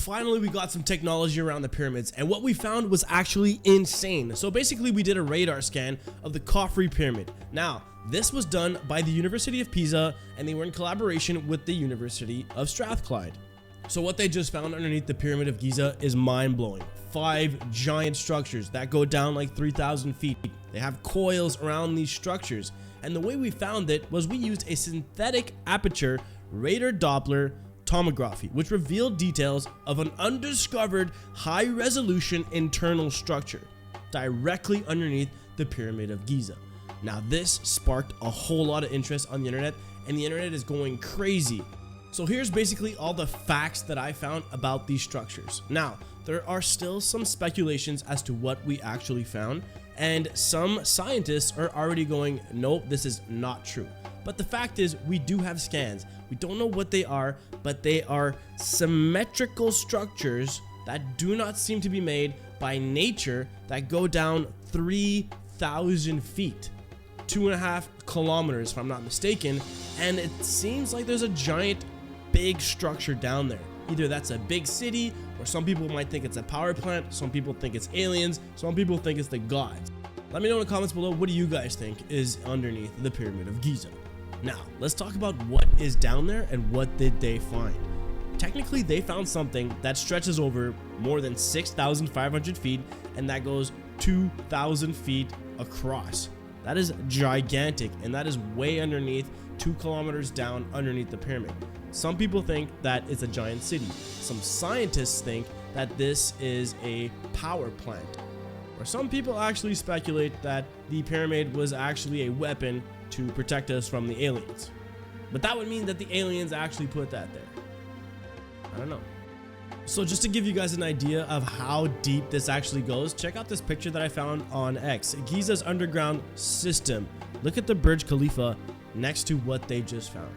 Finally, we got some technology around the pyramids, and what we found was actually insane. So basically, we did a radar scan of the Khafre pyramid. Now, this was done by the University of Pisa, and they were in collaboration with the University of Strathclyde. So what they just found underneath the Pyramid of Giza is mind-blowing. 5 giant structures that go down like 3,000 feet. They have coils around these structures, and the way we found it was we used a synthetic aperture radar Doppler tomography, which revealed details of an undiscovered high-resolution internal structure directly underneath the Pyramid of Giza. Now, this sparked a whole lot of interest on the internet, and the internet is going crazy. So here's basically all the facts that I found about these structures. Now, there are still some speculations as to what we actually found, and some scientists are already going, nope, this is not true. But the fact is, we do have scans. We don't know what they are, but they are symmetrical structures that do not seem to be made by nature that go down 3,000 feet. 2.5 kilometers, if I'm not mistaken, and it seems like there's a giant big structure down there. Either that's a big city, or some people might think it's a power plant, some people think it's aliens, some people think it's the gods. Let me know in the comments below, what do you guys think is underneath the Pyramid of Giza? Now, let's talk about what is down there and what did they find. Technically, they found something that stretches over more than 6,500 feet, and that goes 2,000 feet across. That is gigantic, and that is way underneath, 2 kilometers down underneath the pyramid. Some people think that it's a giant city. Some scientists think that this is a power plant. Or some people actually speculate that the pyramid was actually a weapon to protect us from the aliens. But that would mean that the aliens actually put that there. I don't know. So just to give you guys an idea of how deep this actually goes, check out this picture that I found on X, Giza's underground system. Look at the Burj Khalifa next to what they just found.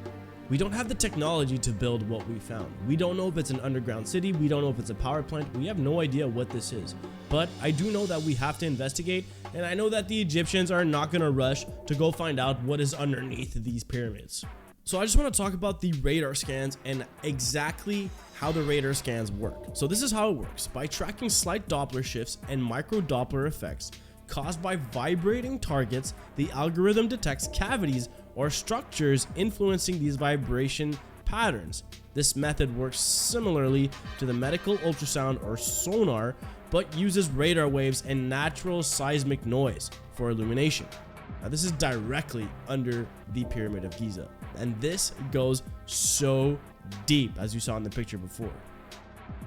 We don't have the technology to build what we found. We don't know if it's an underground city. We don't know if it's a power plant. We have no idea what this is. But I do know that we have to investigate, and I know that the Egyptians are not going to rush to go find out what is underneath these pyramids. So I just want to talk about the radar scans and exactly how the radar scans work. So this is how it works. By tracking slight Doppler shifts and micro Doppler effects caused by vibrating targets, the algorithm detects cavities or structures influencing these vibration patterns. This method works similarly to the medical ultrasound or sonar, but uses radar waves and natural seismic noise for illumination. Now, this is directly under the Pyramid of Giza, and this goes so deep, as you saw in the picture before.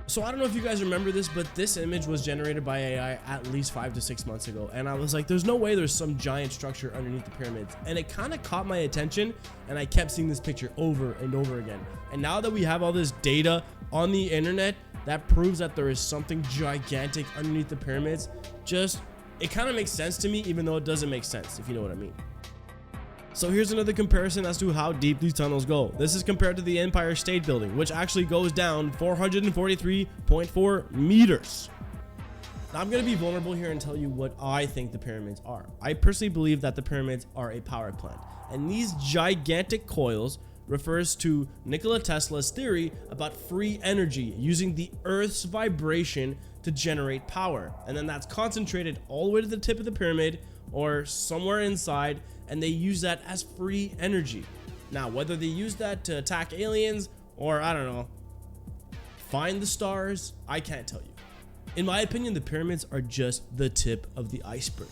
So I don't know if you guys remember this, but this image was generated by AI at least 5 to 6 months ago, and I was like, there's no way there's some giant structure underneath the pyramids, and it kind of caught my attention, and I kept seeing this picture over and over again. And now that we have all this data on the internet that proves that there is something gigantic underneath the pyramids, it kind of makes sense to me, even though it doesn't make sense, if you know what I mean. So here's another comparison as to how deep these tunnels go. This is compared to the Empire State Building, which actually goes down 443.4 meters. Now I'm going to be vulnerable here and tell you what I think the pyramids are. I personally believe that the pyramids are a power plant, and these gigantic coils refers to Nikola Tesla's theory about free energy using the Earth's vibration to generate power, and then that's concentrated all the way to the tip of the pyramid or somewhere inside, and they use that as free energy. Now, whether they use that to attack aliens or, I don't know, find the stars, I can't tell you. In my opinion, the pyramids are just the tip of the iceberg.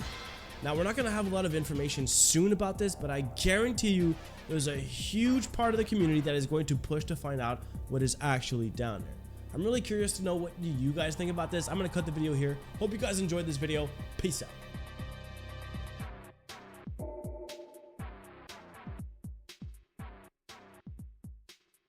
Now, we're not going to have a lot of information soon about this, but I guarantee you there's a huge part of the community that is going to push to find out what is actually down there. I'm really curious to know what you guys think about this. I'm going to cut the video here. Hope you guys enjoyed this video. Peace out.